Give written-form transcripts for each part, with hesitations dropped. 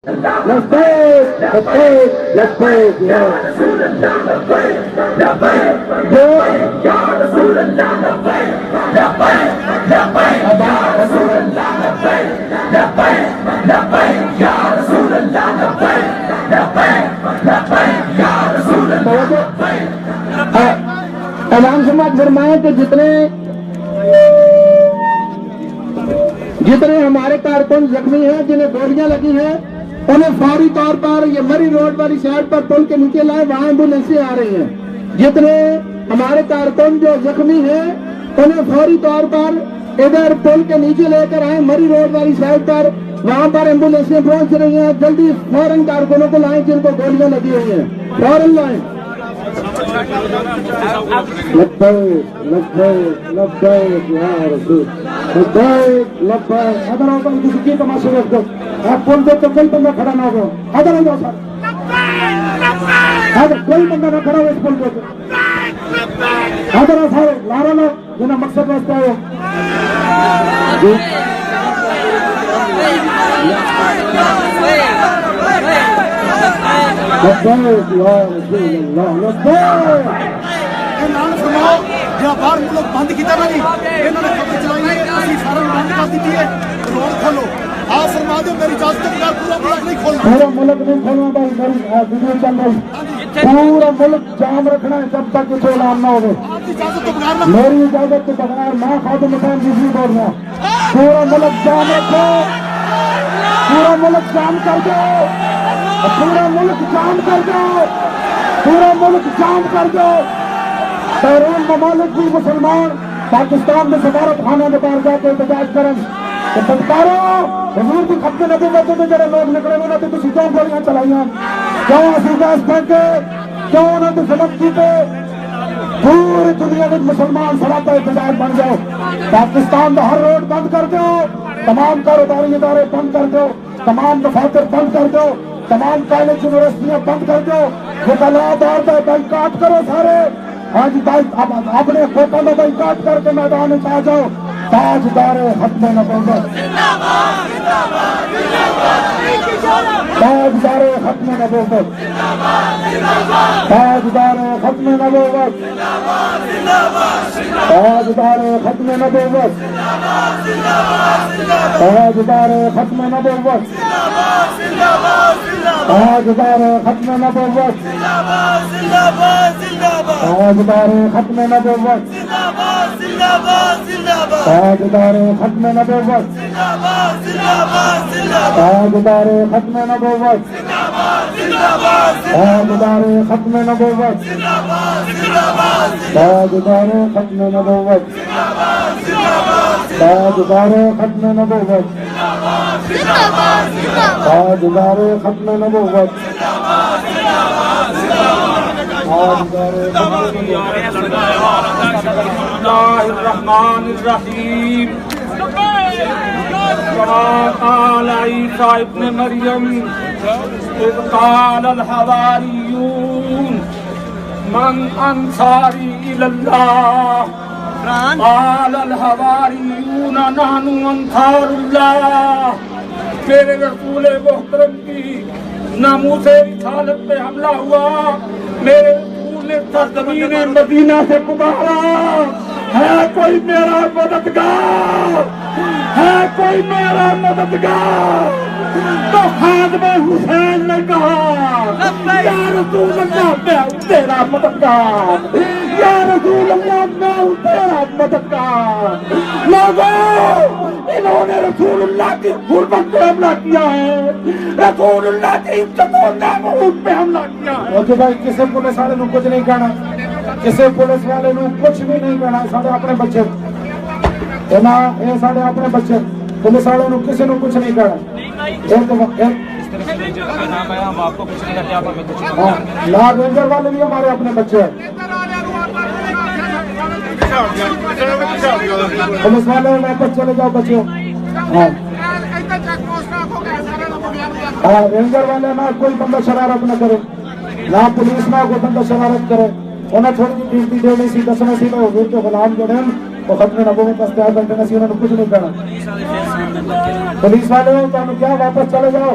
لبیک لبیک لبیک یا رسول اللہ لبیک لبیک یا رسول اللہ لبیک لبیک لبیک یا رسول اللہ لبیک لبیک لبیک یا رسول اللہ لبیک لبیک لبیک یا رسول اللہ لبیک. اعلان سماعت فرمائیں کہ جتنے ہمارے کارکن زخمی ہیں جنہیں گولیاں لگی ہیں انہیں فوری طور پر یہ مری روڈ والی سائڈ پر پل کے نیچے لائے, وہاں ایمبولینسیں آ رہی ہیں. جتنے ہمارے کارکن جو زخمی ہیں انہیں فوری طور پر ادھر پل کے نیچے لے کر آئیں مری روڈ والی سائڈ پر, وہاں پر ایمبولینسیں پہنچ رہی ہیں. جلدی فوراً کارکنوں کو لائیں جن کو گولیاں لگی ہوئی ہیں, فوراً لائیں. لبیک لبیک لبیک یا رسول لبیک لبیک. ادھر آؤ بھائی, کسی کی تماشے رکھ دو, آپ پل دے تو کوئی بندہ کھڑا نہ ہو. ادھر آ جاؤ سر, ادھر کوئی بندہ نہ کھڑا ہو اس پل دے. ادھر آ سارے لارا لو جنہیں مقصد واسطے آئے. لبیک یا رسول اللہ لبیک. اعلان فرماؤ جو باہر ملک بند کیتا نا جی, انہوں نے خبر چلائی ہے اسی سارا بند کر دیتی ہے, روڈ کھولو. آپ فرما دو میری اجازت کے بغیر پورا ملک نہیں کھولنا. پورا ملک نہیں کھولنا بھائی, میری ویڈیو چل رہی. پورا ملک جام رکھنا ہے جب تک کچھ اعلان نہ ہو. آپ کی اجازت تو بغیر نہ, میری اجازت کے بغیر میں خادم حسین جی بول رہا ہوں. پورا ملک جام رکھو, پورا ملک جام کر دو, پورا ملک جام کر دو, پورا ملک جام کر دو. بیرون ممالک بھی مسلمان پاکستان میں سفارت خانے میں باہر جا کے احتجاج کریں کہ بدکارو حضور کی ختم نبوت میں جڑے لوگ نکلے انہوں نے تسی کیوں گولیاں چلائیاں, کیوں اسی گیس پھینکے, کیوں انہوں نے سبق کیتے. پوری دنیا میں مسلمان سراپا احتجاج بن جاؤ. پاکستان کا ہر روڈ بند کر دو, تمام کاروباری ادارے بند کر دو, تمام دفاتر بند کر دو, تمام کالج یونیورسٹیاں بند کر دو. وکلاء دار کا بائیکاٹ کرو سارے. آج اپنے کوٹوں میں بائیکاٹ کر کے میدان میں آ جاؤ. تاجدار ختم نبوت, تاجدار ختم نبوت, تاجدار ختم نبوت, تاجدار ختم نبوت, تاجدار ختم نبوت, تاجدار ختم نبوت, تاجدار ختم نبوت, تاجدار ختم نبوت, تاجدار ختم نبوت, تاجدار ختم نبوت, تاجدار ختم نبوت, تاجدار ختم نبوت, تاجدار ختم نبوت. بسم اللہ الرحمن الرحیم. قال عیسیٰ ابن مریم اذ قال الحواریون من انصاری الی اللہ قال الحواریون نحن انصار اللہ. میرے رسول محترم کی ناموس رسالت پہ حملہ ہوا, میرے رسول نے سرزمین مدینہ سے پکارا, ہے کوئی میرا مددگار, ہے کوئی میرا مددگار. تو خادم حسین نے کہا یا رسول اللہ میں ہوں تیرا مددگار, یا رسول اللہ میں ہوں تیرا مددگار. لوگوں انہوں نے رسول اللہ کی غربت پہ حملہ کیا ہے, رسول اللہ کی عزت و ناموس پہ حملہ کیا ہے. بھائی کسی پولیس والے نو کچھ نہیں کہنا, کسی پولیس والے نو کچھ بھی نہیں کہنا. سارے اپنے بچے, یہ سارے اپنے بچے, پولیس والے نو کسی نو کچھ نہیں کہنا. لا رینجر والے بھی ہمارے اپنے بچے ہیں. پولیس والے واپس چلے جاؤ بچوں. رینجر والے نہ کوئی بندہ شرارت نہ کرے, نہ پولیس نہ کوئی بندہ شرارت کرے. انہیں تھوڑی جی ڈیوٹی دینی سی, دسنا سی تو حضور کے غلام جڑے ہیں وہ ختم نبوت واسطے آ بیٹھے سی, انہوں نے کچھ نہیں کرنا. پولیس والے ہو تو کیا واپس چلے جاؤ.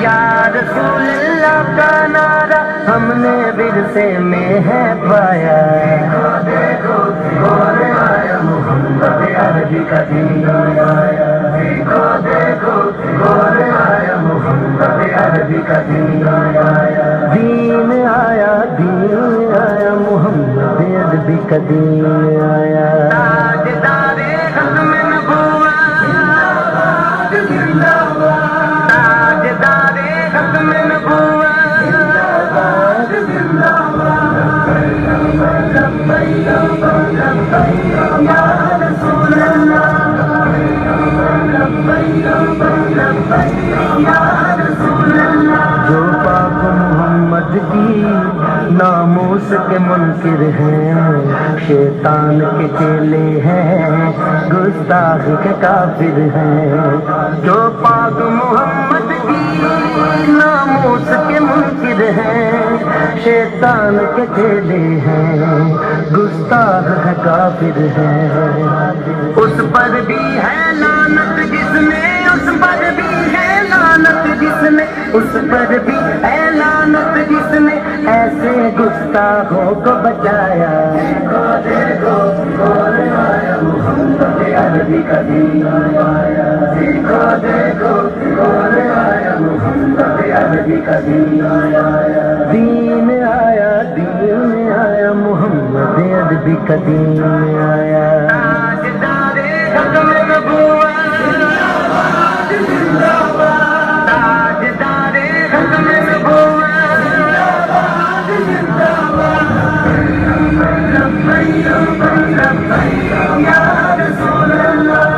یا رسول اللہ کا نعرہ ہم نے ورثے میں ہے پایا. دیکھو کون آیا محمد عربی کا دین آیا. دیکھو دیکھو کون آیا محمد عربی کا دین آیا. دین آیا دین آیا محمد عربی کا دین آیا. تاجدار ختم نبوت زندہ باد. تاجدار ختم نبوت زندہ باد زندہ باد. لبیک لبیک یا رسول اللہ. لبیک لبیک یا رسول اللہ. جو پاک محمد کی ناموس کے منکر ہیں شیطان کے چیلے ہیں گستاخ کے کافر ہیں. جو پاک محمد کی ناموس کے منکر ہیں شیطان کے چیلے ہیں گستاخ کے کافر ہیں. اس پر بھی ہے لعنت جس نے اس پر بھی ہے لعنت جس نے اس پر بھی ہے لعنت جس نے ایسے گستاخوں کو بچایا. دیکھو دیکھو کون آیا محمد عربی کا دین آیا. دیکھو دیکھو کون آیا محمد عربی کا دین آیا. دین آیا دین آیا محمد عربی کا دین آیا. تاجدار ختم نبوت زندہ باد زندہ باد. تاجدار ختم نبوت زندہ باد زندہ باد. لبیک لبیک یا رسول اللہ.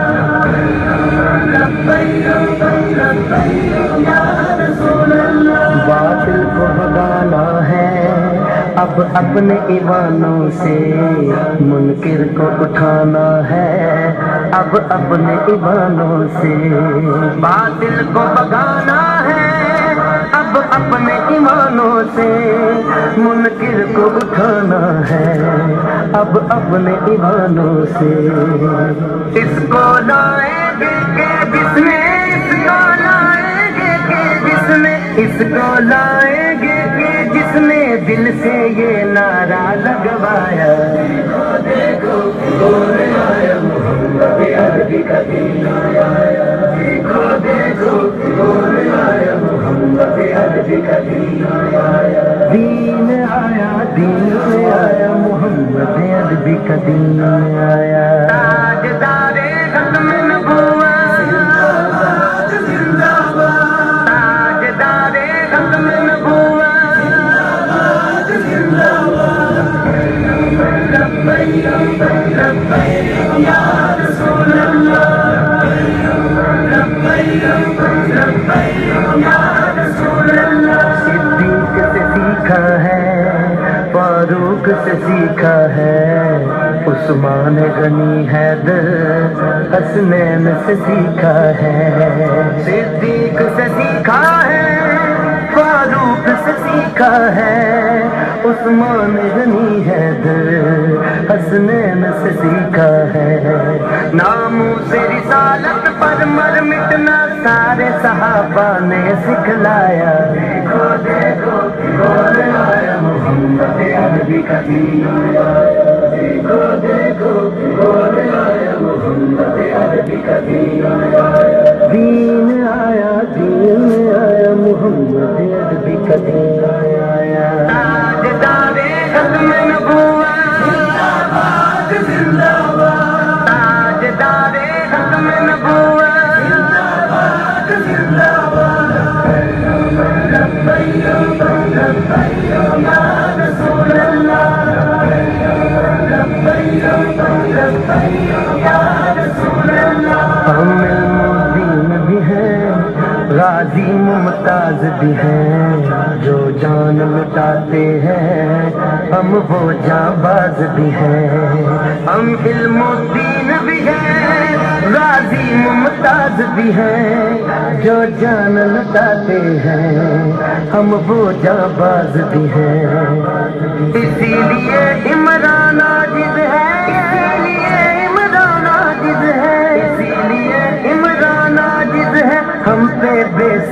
لبیک لبیک یا رسول اللہ. باطل کو بھگانا ہے اب اپنے ایوانوں سے منکر کو اٹھانا ہے اب اپنے ایوانوں سے. باطل کو بھگانا ہے اب اپنے ایمانوں سے منکر کو اٹھانا ہے اب اپنے ایمانوں سے. اس کو لائیں گے کہ جس نے اس کو لائیں گے کہ جس نے اس کو لائیں گے کہ جس نے دل سے یہ نعرہ لگوایا. دیکھو دیکھو کون آیا محمد عربی کا دین آیا. دیکھو دیکھو کون آیا محمد عربی کا دین آیا. دین آیا دین آیا محمد عربی کا دین آیا. تاجدار ختم نبوت زندہ باد زندہ باد. تاجدار ختم نبوت زندہ باد زندہ باد. لبیک لبیک یا رسول اللہ. لبیک لبیک یا رسول اللہ. صدیق سے سیکھا ہے فاروق سے سیکھا ہے عثمان غنی حیدر حسنین سے سیکھا ہے. صدیق سے سیکھا ہے فاروق سے سیکھا ہے عثمان غنی حیدر حسنین سے سیکھا ہے. ناموں سے رسالت پر مر مٹنا سارے صحابہ نے سکھلایا. دیکھو دیکھو کون آیا محمد عربی کا دین آیا. دیکھو دیکھو کون آیا محمد عربی کا دین آیا. دین آیا دین آیا محمد عربی کا دین آیا. تاجدار ختم نبوت زندہ باد زندہ باد. تاجدار ختم نبوت زندہ باد زندہ باد. لبیک لبیک یا رسول اللہ. لبیک لبیک یا رسول اللہ. ہم المدین بھی ہیں غازی ممتاز بھی ہیں جو جان لٹاتے ہیں ہم وہ جانباز بھی ہیں. ہم علم الدین بھی ہیں غازی ممتاز بھی ہیں جو جان لٹاتے ہیں ہم وہ جانباز بھی ہیں. اسی لیے عمران عاجز ہے. اسی لیے عمران عاجز ہے. اسی لیے عمران عاجز ہے. ہم پہ بے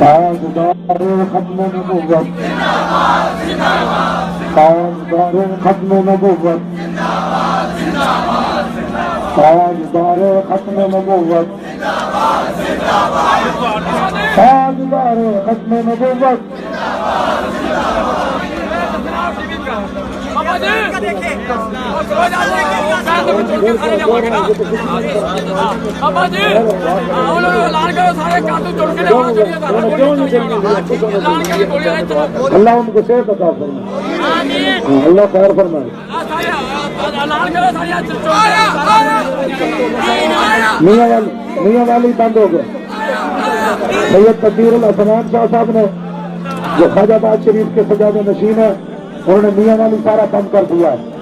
تاجدار ختم نبوت تاجدار ختم نبوت تاجدار ختم نبوت تاجدار ختم نبوت بابا جی اعلان کرو سارے کاتو چڑ کے اللہ ان کو صحت عطا فرمائے اللہ خیر فرمائے میاں والی بند ہو گیا سید تقدیر الحسنان شاہ صاحب نے جو خواجہ آباد شریف کے سجادہ نشین ہے انہوں نے میاں والی سارا بند کر دیا ہے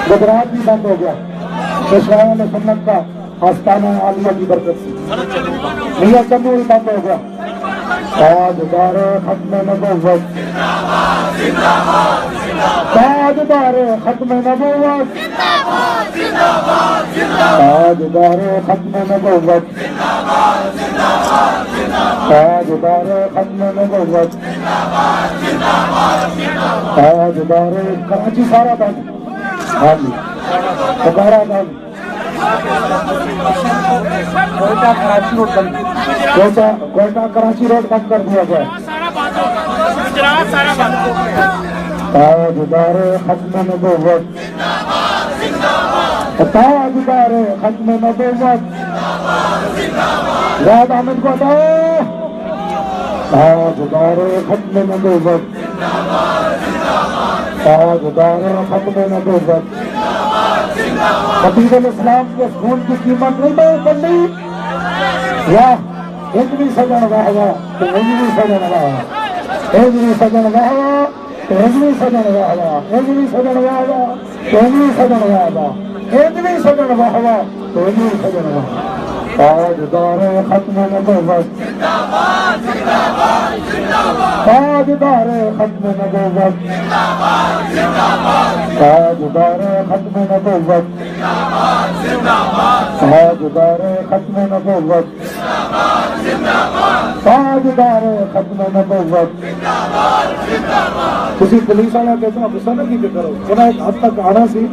گجرات بھی بند ہو گیا پشاور سنت کا آستانہ عالیہ کی برکت سے میاں چندو بھی بند ہو گیا تاجدار ختم نبوت تاجدار ختم نبوت تاجدار ختم نبوت تاجدار ختم نبوت تاجدار کراچی سارا بند ہاں جی سارا بند کوئٹہ کراچی روڈ بند کوئٹہ کراچی روڈ بند کر دیا گیا تاجدار ختم نبوت تاجدار ختم نبوت زید احمد کو ہٹاؤ تاجدار ختم نبوت تاجدار ختم نبوت خطیب الاسلام کے خون کی قیمت نہیں بہت پڑی یا ایک بھی سجن واہ تو ایک بھی سجن واہ ایک بھی سجن واہ تو ایک بھی سجن واہ ایک بھی سجن واہ تو ایک بھی سجن واہ ایک بھی سجن واہ تو ایک بھی سجن واہ تاجدار ختم نبوت تاجدار ختم نبوت تاجدار ختم نبوت تاجدار ختم نبوت تاجدار ختم نبوت کسی پولیس والا کہتا ہے غصہ نہیں کرو انہیں ایک حد تک آنا سی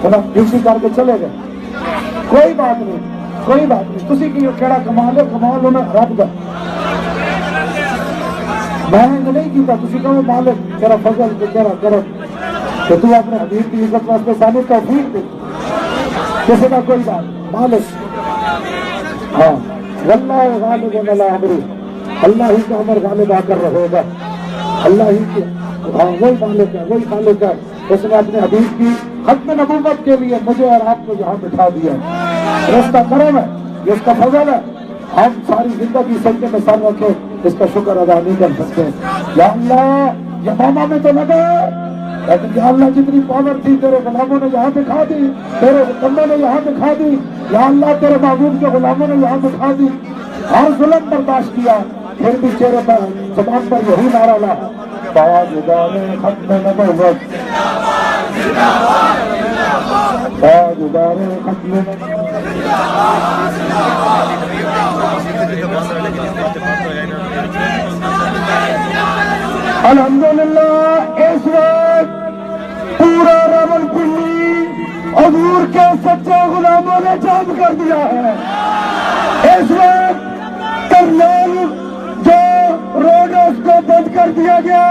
انہیں ڈیوٹی کر کے چلے گئے کوئی بات نہیں کوئی بات نہیں تسی کی کیڑا کمال ہے کمال انہیں رب دا میں نے نہیں کیتا تسی کہو مالک تیرا فضل تیرا کرم کہ تو اپنے حبیب کی عزت واسطے سامنے توفیق دے کسی کا کوئی بات مالک ہاں واللہ غالب علی امرہ اللہ ہی کا امر غالب آ کر رہے گا اللہ ہی کے ہاں وہی مالک ہے وہی خالق ہے اس نے اپنے حبیب کی ختم نبوت کے لیے مجھے اور آپ کو یہاں بٹھا دیا رستہ کرم ہے یہ اس کا فضل ہے ہم ساری زندگی سجدے میں سر رکھے اس کا شکر ادا نہیں کر سکتے یا اللہ یمامہ میں تو لگا لیکن یا اللہ جتنی پاور تھی تیرے غلاموں نے یہاں دکھا دی تیرے بندوں نے یہاں دکھا دی یا اللہ تیرے محبوب کے غلاموں نے یہاں دکھا دی ہر ظلم برداشت کیا پھر بھی چہرے پر زبان پر یہی نعرہ لا تاجدار ختم نبوت تاجدار ختم الحمدللہ اس وقت پورا راولپنڈی حضور کے سچے غلاموں نے جام کر دیا ہے اس وقت کرنل جو روڈ اس کو بند کر دیا گیا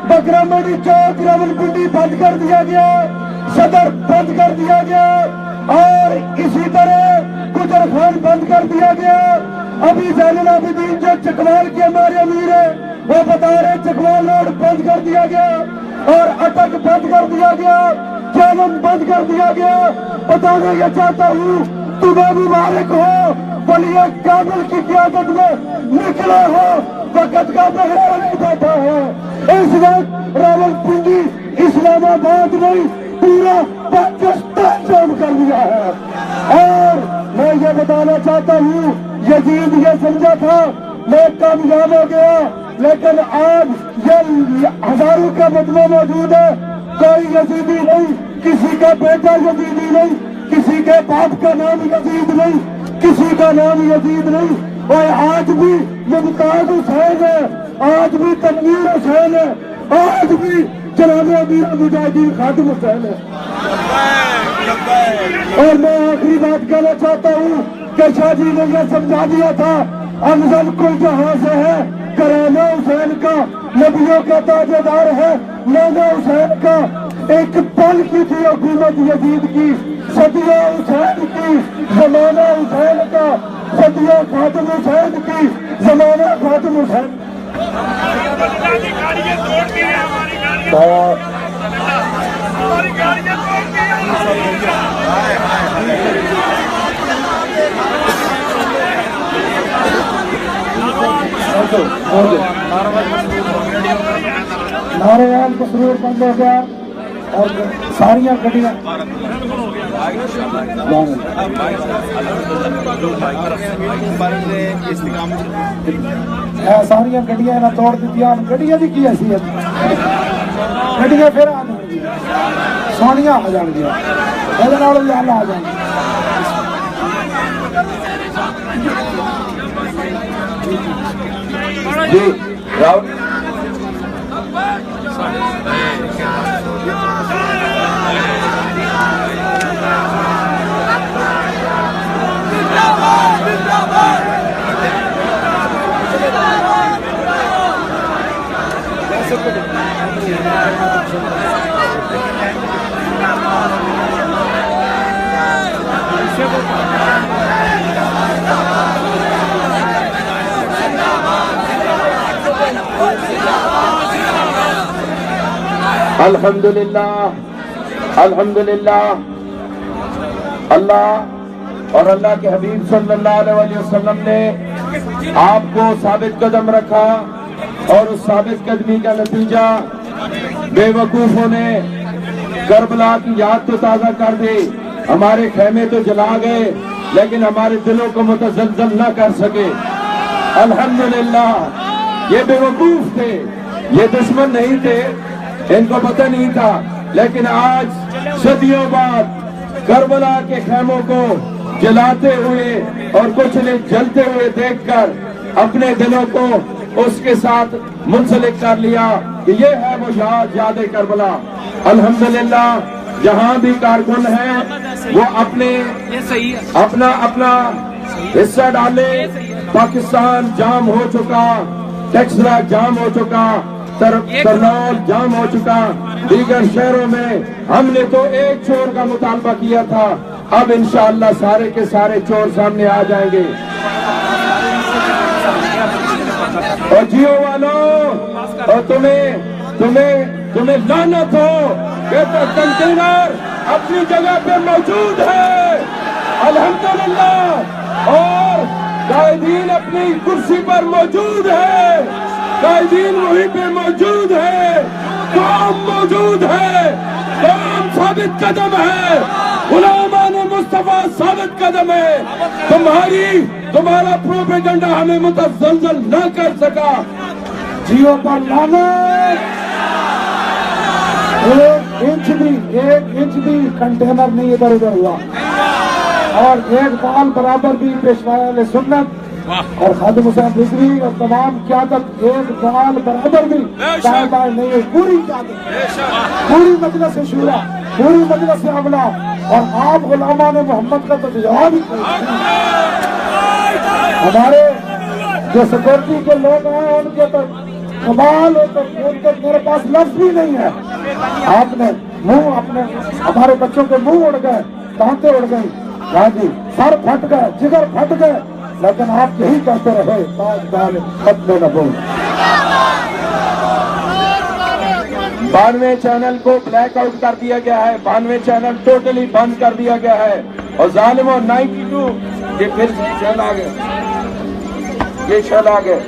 بکرا منڈی چوک راولپنڈی بند کر دیا گیا صدر بند کر دیا گیا اور اسی طرح گجر خان بند کر دیا گیا ابھی زین العابدین جو چکوال کے ہمارے امیر ہیں وہ بتا رہے چکوال روڈ بند کر دیا گیا اور اٹک بند کر دیا گیا چیلم بند کر دیا گیا بتانا یہ چاہتا ہوں تمہیں مبارک ہو ولی کامل کی قیادت میں نکلے ہو وقت کا بہرا نہیں بیٹھا ہے اس وقت راولپنڈی اسلام آباد نہیں پورا پاکستان جام کر دیا ہے اور میں یہ بتانا چاہتا ہوں یزید یہ سمجھا تھا میں کامیاب ہو گیا لیکن آج یہ ہزاروں کا بدلہ موجود ہے کوئی یزیدی نہیں کسی کا بیٹا یزیدی نہیں کسی کے باپ کا نام یزید نہیں کسی کا نام یزید نہیں اور آج بھی ممتاز حسین ہے، آج بھی تنویر حسین ہے، آج بھی جناب امیر مجاہدین خادم حسین ہے۔ اور میں آخری بات کہنا چاہتا ہوں کہ شاہ جی نے یہ سمجھا دیا تھا افضل کل جہاں سے ہے کرانہ حسین کا، نبیوں کا تاجدار ہے مولا حسین کا۔ ایک پل کی تھی حکومت یزید کی، صدیہ حسین کی زمانہ حسین کا، صدیہ خاتم حسین کی زمانہ خاتم حسین۔ نارائن مسرور بند ہو گیا اور ساریاں گڈیاں ساریاں گڈیاں نہ توڑ دیتی، گڈیاں دی کی حیثیت، گڈیاں پھر آ جان گیا سونیاں آ جان گیا یہ آ جان گیا۔ جی راؤ الحمدللہ الحمدللہ، اللہ اور اللہ کے حبیب صلی اللہ علیہ وسلم نے آپ کو ثابت قدم رکھا، اور اس ثابت قدمی کا نتیجہ بے وقوفوں نے کربلا کی یاد تو تازہ کر دی، ہمارے خیمے تو جلا گئے لیکن ہمارے دلوں کو متزلزل نہ کر سکے۔ الحمدللہ، یہ بے وقوف تھے، یہ دشمن نہیں تھے، ان کو پتہ نہیں تھا، لیکن آج صدیوں بعد کربلا کے خیموں کو جلاتے ہوئے اور کچھ نے جلتے ہوئے دیکھ کر اپنے دلوں کو اس کے ساتھ منسلک کر لیا کہ یہ ہے وہ یاد کربلا۔ الحمدللہ، جہاں بھی کارکن ہیں وہ اپنا حصہ ڈالے۔ پاکستان جام ہو چکا، ٹیکسلا جام ہو چکا، ترنول جام ہو چکا، دیگر شہروں میں ہم نے تو ایک چور کا مطالبہ کیا تھا، اب انشاءاللہ سارے کے سارے چور سامنے آ جائیں گے۔ اور جیو والوں، اور تمہیں لعنت ہو کہ کنٹینر اپنی جگہ پہ موجود ہے، الحمدللہ، اور قائدین اپنی کرسی پر موجود ہے، قائدین وہیں پہ موجود ہے، قوم موجود ہے، قوم ثابت قدم ہے، غلامان مصطفیٰ ثابت قدم ہے۔ تمہارا پروپیگنڈا ہمیں متزلزل نہ کر سکا۔ جیو پر لعنت، ایک انچ بھی کنٹینر نہیں ادھر ادھر ہوا، اور ایک بال برابر بھی پیشوا اہل سنت اور خادم حسین رضوی اور تمام قیادت ایک بال برابر بھی دائیں بائیں نہیں ہے، پوری قیادت، پوری مجلس شورا، پوری مجلس عملہ، اور آپ غلامان محمد کا تو جواب ہی ہمارے جو سیکورٹی کے لوگ ہیں ان کے تو کمال ہو، تو ان کے میرے پاس لفظ بھی نہیں ہے۔ آپ نے منہ اپنے ہمارے بچوں کے منہ اڑ گئے، دانتیں اڑ گئی، ہاں جی، سر پھٹ گئے، جگر پھٹ گئے، لیکن آپ یہی کہتے رہے تاجدار ختم نبوت۔ 92 چینل کو بلیک آؤٹ کر دیا گیا ہے، 92 چینل ٹوٹلی بند کر دیا گیا ہے، اور ظالموں 92 یہ پھر شیل آ گئے، یہ شیل آ گئے،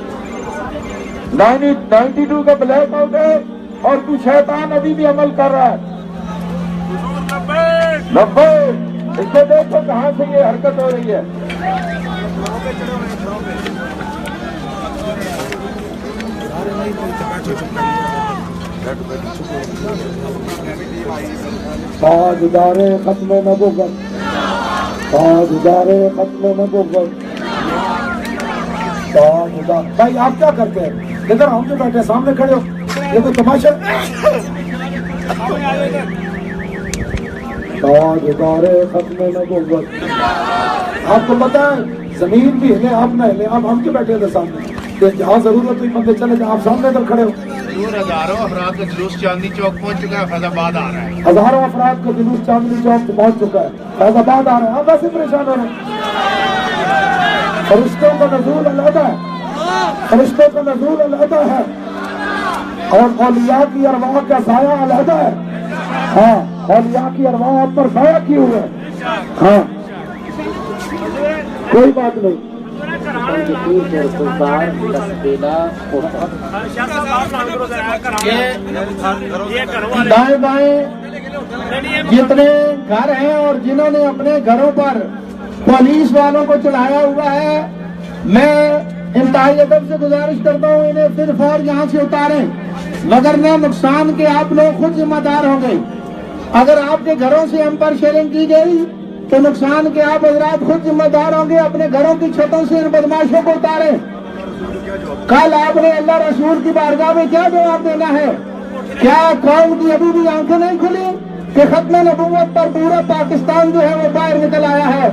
92 کا بلیک آؤٹ ہے، اور تو شیطان ابھی بھی عمل کر رہا ہے۔ 90 اس کو دیکھو کہاں سے یہ حرکت ہو رہی ہے۔ تاجدار ختم نبوت، تاجدار ختم نبوت، بھائی آپ کیا کرتے ہیں؟ ادھر ہم جو بیٹھے سامنے کھڑے ہو، یہ تو تماشا تاجدار ختم نبوت. آپ کو پتا ہے زمین بھی ہلے آپ نہ ہلے، اب ہم کیوں بیٹھے تھے سامنے؟ کہ جہاں ضرورت ہوئی بندے چلے جائیں، آپ سامنے ادھر کھڑے ہو. ہزاروں افراد کا جلوس چاندنی چوک پہنچ چکا ہے، فیض آباد آ رہا ہے. ہزاروں افراد کا جلوس چاندنی چوک پہنچ چکا ہے، فیض آباد آ رہے ہیں. آپ ویسے پریشان ہو رہے ہیں. فرشتوں کا نزول علیحدہ ہے، فرشتوں کا نزول علیحدہ ہے، اور اولیاء کی ارواح کا سایہ علیحدہ ہے. ہاں، اولیاء کی ارواح آپ پر سایہ کیے ہوئے ہے. ہاں کوئی بات نہیں. دائیں بائیں جتنے گھر ہیں اور جنہوں نے اپنے گھروں پر پولیس والوں کو چڑھایا ہوا ہے، میں انتہائی ادب سے گزارش کرتا ہوں انہیں پھر فور یہاں سے اتاریں، وگرنہ نقصان کے آپ لوگ خود ذمہ دار ہوں گے. اگر آپ کے گھروں سے ہم پر شیئرنگ کی گئی تو نقصان کے آپ حضرات خود ذمہ دار ہوں گے. اپنے گھروں کی چھتوں سے ان بدماشوں کو اتاریں. کل آپ نے اللہ رسول کی بارگاہ میں کیا جواب دینا ہے؟ کیا قوم کی ابھی بھی آنکھیں نہیں کھلی کہ ختم نبوت پر پورا پاکستان جو ہے وہ باہر نکل آیا ہے؟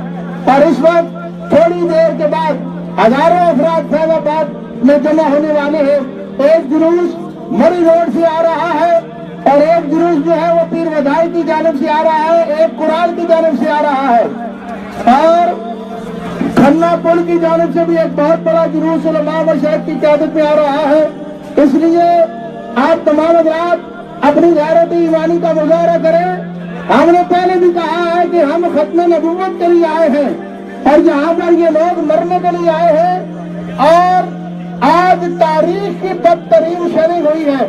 اور اس وقت تھوڑی دیر کے بعد ہزاروں افراد فیض آباد میں جمع ہونے والے ہیں. ایک جلوس مری روڈ سے آ رہا ہے اور ایک جلوس جو ہے وہ پیر ودائی کی جانب سے آ رہا ہے، ایک قرآن کی جانب سے آ رہا ہے، اور کھنہ پل کی جانب سے بھی ایک بہت بڑا جلوس علماء و شیخ کی قیادت میں آ رہا ہے. اس لیے آپ تمام حضرات اپنی غیرت ایمانی کا مظاہرہ کریں. ہم نے پہلے بھی کہا ہے کہ ہم ختم نبوت کے لیے آئے ہیں اور یہاں پر یہ لوگ مرنے کے لیے آئے ہیں. اور آج تاریخ کی بدترین شیلنگ ہوئی ہے.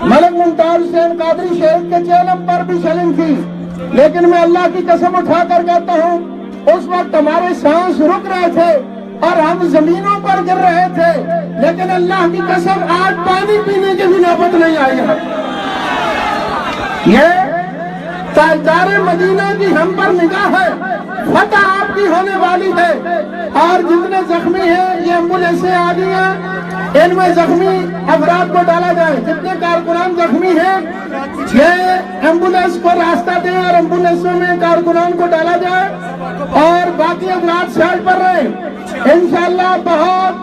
ملک ممتاز حسین قادری شہید کے چیلم پر بھی شیلنگ تھی، لیکن میں اللہ کی قسم اٹھا کر کہتا ہوں اس وقت ہمارے سانس رک رہے تھے اور ہم زمینوں پر گر رہے تھے، لیکن اللہ کی قسم آج پانی پینے کی بھی نوبت نہیں آئی ہے. یہ تاجدار مدینہ کی ہم پر نگاہ ہے، فتح آپ کی ہونے والی ہے. اور جتنے زخمی ہیں یہ ایمبولینسیں آ گئی ہیں، ان میں زخمی افراد کو ڈالا جائے. جتنے کارکنان زخمی ہیں یہ ایمبولینس کو راستہ دیں اور ایمبولینسوں میں کارکنان کو ڈالا جائے اور باقی افراد سائڈ پر رہیں. انشاءاللہ بہت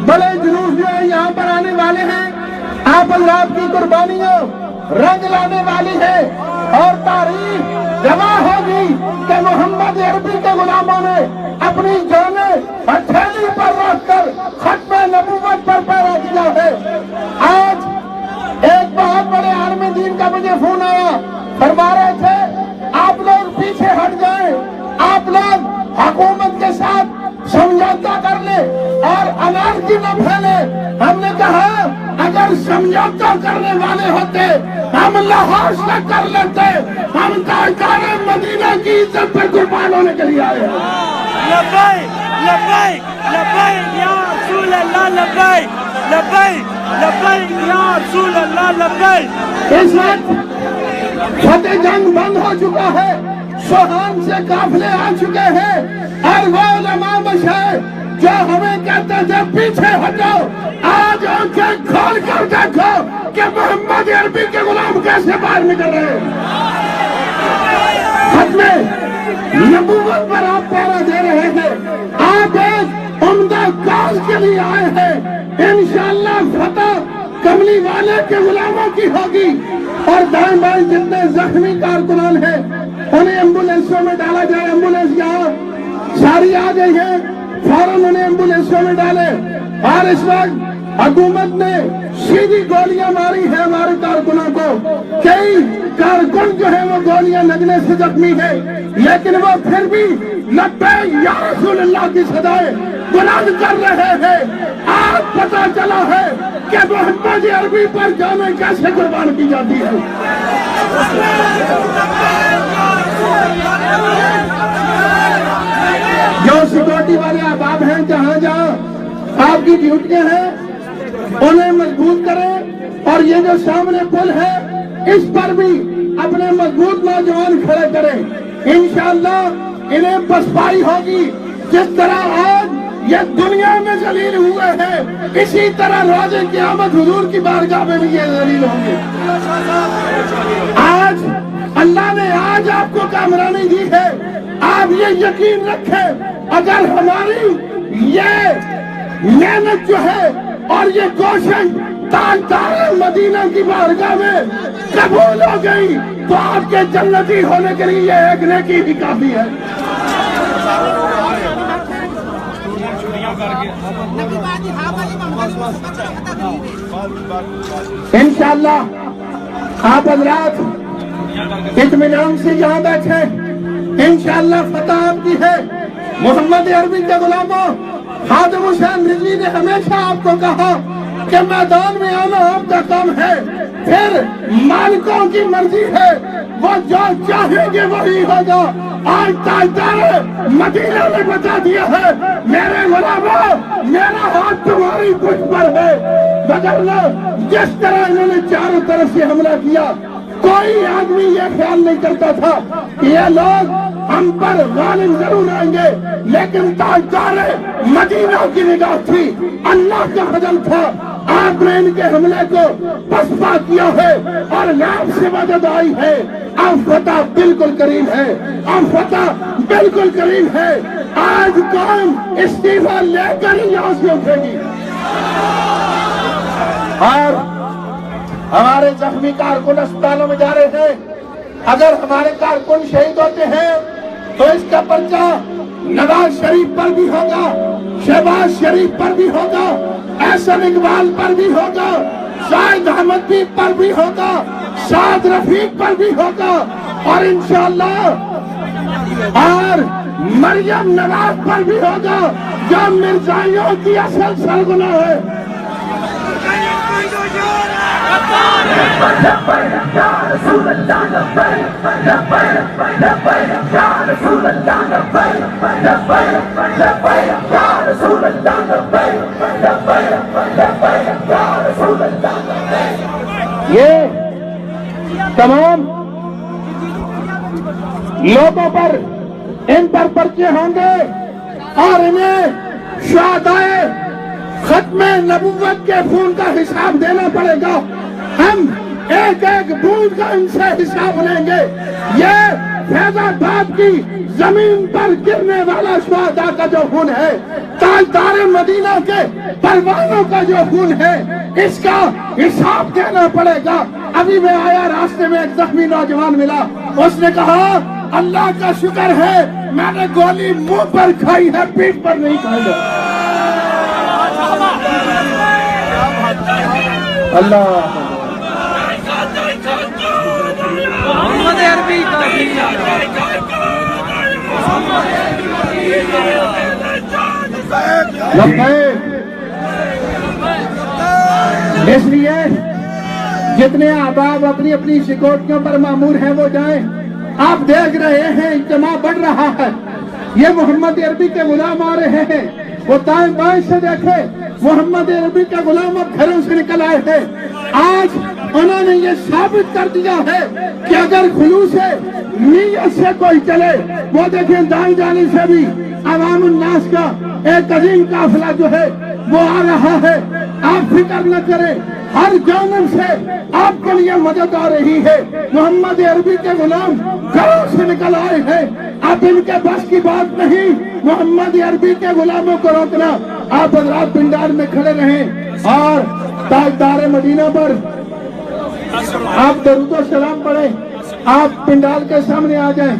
بڑے جلوس جو ہے یہاں پر آنے والے ہیں. آپ حضرات کی قربانیوں رنگ لانے والی ہے اور تاریخ گواہ ہوگی کہ محمد عربی کے غلاموں نے اپنی جانیں ہتھیلی پر رکھ کر ختم نبوت پر پیرا دیا ہے. آج ایک بہت بڑے عالم دین کا مجھے فون آیا، فرما رہے تھے آپ لوگ پیچھے ہٹ جائیں، آپ لوگ حکومت کے ساتھ سمجھوتا کر لیں اور انارکی نہ پھیلے. ہم نے کہا اگر سمجھوتا کرنے والے ہوتے ہم لاہور سے کر لیتے، ہم تاجدار مدینہ کی عزت پر قربان ہونے کے لیے آئے ہیں. لبیک لبیک لبیک یا رسول اللہ، لبیک لبیک لبیک یا رسول اللہ، لبیک. اس وقت فتح جنگ بند ہو چکا ہے، سوہان سے قافلے آ چکے ہیں اور وہ علماء مشائخ جو ہمیں کہتے تھے پیچھے ہٹو، آج آنکھیں کھول کر دیکھو کہ محمد عربی کے غلام کیسے باہر نکل رہے ہیں. ختم نبوت پر آپ پہرا دے رہے ہیں، آپ ایک عمدہ کاز کے لیے آئے ہیں. انشاءاللہ فتح کملی والے کے غلاموں کی ہوگی. اور دائیں بائیں جتنے زخمی کارکنان ہیں انہیں ایمبولینسوں میں ڈالا جائے. ایمبولینس یہاں ساری آ گئی ہے، فوراً انہیں ایمبولینسوں میں ڈالے. اور اس وقت حکومت نے سیدھی گولیاں ماری ہیں ہمارے کارکنوں کو. کئی کارکن جو ہے وہ گولیاں لگنے سے زخمی ہے، لیکن وہ پھر بھی لبیک یا رسول اللہ کی صدائیں بلند کر رہے ہیں. آج پتہ چلا ہے کہ محمد عربی پر جانیں کیسے قربان کی جاتی ہے. جو سیکورٹی والے احباب ہیں جہاں جہاں آپ کی ڈیوٹیاں ہیں انہیں مضبوط کریں، اور یہ جو سامنے پل ہے اس پر بھی اپنے مضبوط نوجوان کھڑے کریں. انشاءاللہ انہیں پسپائی ہوگی. جس طرح آج یہ دنیا میں ذلیل ہوئے ہیں، اسی طرح روز قیامت حضور کی بارگاہ میں بھی یہ ذلیل ہوں گے۔ آج اللہ نے آج آپ کو کامرانی دی ہے، آپ یہ یقین رکھیں اگر ہماری یہ محنت جو ہے اور یہ کوشش تاجدار مدینہ کی بارگاہ میں قبول ہو گئی تو آپ کے جنتی ہونے کے لیے یہ ایک نیکی ہی کافی ہے۔ انشاءاللہ آپ حضرات اطمینان سے یہاں بیٹھے، انشاءاللہ فتح آپ کی ہے۔ محمد عربی کے غلاموں، خادم حسین رضوی نے ہمیشہ آپ کو کہا کہ میدان میں آنا آپ کا کام ہے، پھر مالکوں کی مرضی ہے، وہ جو چاہیں گے وہی ہوگا۔ آج تاجدار مدینہ نے بتا دیا ہے میرے غلاموں میرا ہاتھ تمہاری پشت پر ہے، وگرنہ جس طرح انہوں نے چاروں طرف سے حملہ کیا کوئی آدمی یہ خیال نہیں کرتا تھا کہ یہ لوگ ہم پر غالب ضرور آئیں گے، لیکن تاجدار مدینہ کی نگاہ تھی، اللہ کا فضل تھا، آپ نے ان کے حملے کو پسپا کیا ہے اور غیب سے مدد آئی ہے۔ اب فتح بالکل قریب ہے، اب فتح بالکل قریب ہے۔ آج قوم استعفا لے کر ہی یہاں سے اٹھے گی، اور ہمارے زخمی کارکن اسپتالوں میں جا رہے ہیں۔ اگر ہمارے کارکن شہید ہوتے ہیں تو اس کا پرچہ نواز شریف پر بھی ہوگا، شہباز شریف پر بھی ہوگا، احسن اقبال پر بھی ہوگا، زاہد احمد پر بھی ہوگا، سعد رفیق پر بھی ہوگا، اور انشاءاللہ اور مریم نواز پر بھی ہوگا جو مرزائیوں کی اصل سرغنہ ہے۔ یہ تمام لوگوں پر ان پر پرچے ہوں گے اور انہیں شہدائے ختم نبوت کے خون کا حساب دینا پڑے گا۔ ہم ایک ایک بوند کا ان سے حساب لیں گے۔ یہ فیض آباد کی زمین پر گرنے والا شہداء کا جو خون ہے، تاجدار مدینہ کے پروانوں کا جو خون ہے، اس کا حساب دینا پڑے گا۔ ابھی میں آیا، راستے میں ایک زخمی نوجوان ملا، اس نے کہا اللہ کا شکر ہے میں نے گولی منہ پر کھائی ہے، پیٹ پر نہیں کھائی ہے۔ اللہ محمد عربی اس لیے جتنے احباب اپنی اپنی سیکورٹیوں پر مامور ہیں وہ جائیں۔ آپ دیکھ رہے ہیں اجتماع بڑھ رہا ہے، یہ محمد عربی کے غلام آ رہے ہیں، وہ دائیں بائیں سے دیکھے محمد عربی کے غلام اب گھروں سے نکل آئے ہیں۔ آج انہوں نے یہ ثابت کر دیا ہے کہ اگر خلوص نیت سے کوئی چلے، وہ دیکھیں دائیں جانب سے بھی عوام الناس کا ایک عظیم قافلہ جو ہے وہ آ رہا ہے۔ آپ فکر نہ کریں، ہر جانب سے آپ کے لیے مدد آ رہی ہے۔ محمد عربی کے غلام گھروں سے نکل آئے ہیں، اب ان کے بس کی بات نہیں محمد عربی کے غلاموں کو روکنا۔ آپ حضرات پنڈال میں کھڑے رہیں اور تاجدار مدینہ پر آپ درود و سلام پڑھیں۔ آپ پنڈال کے سامنے آ جائیں۔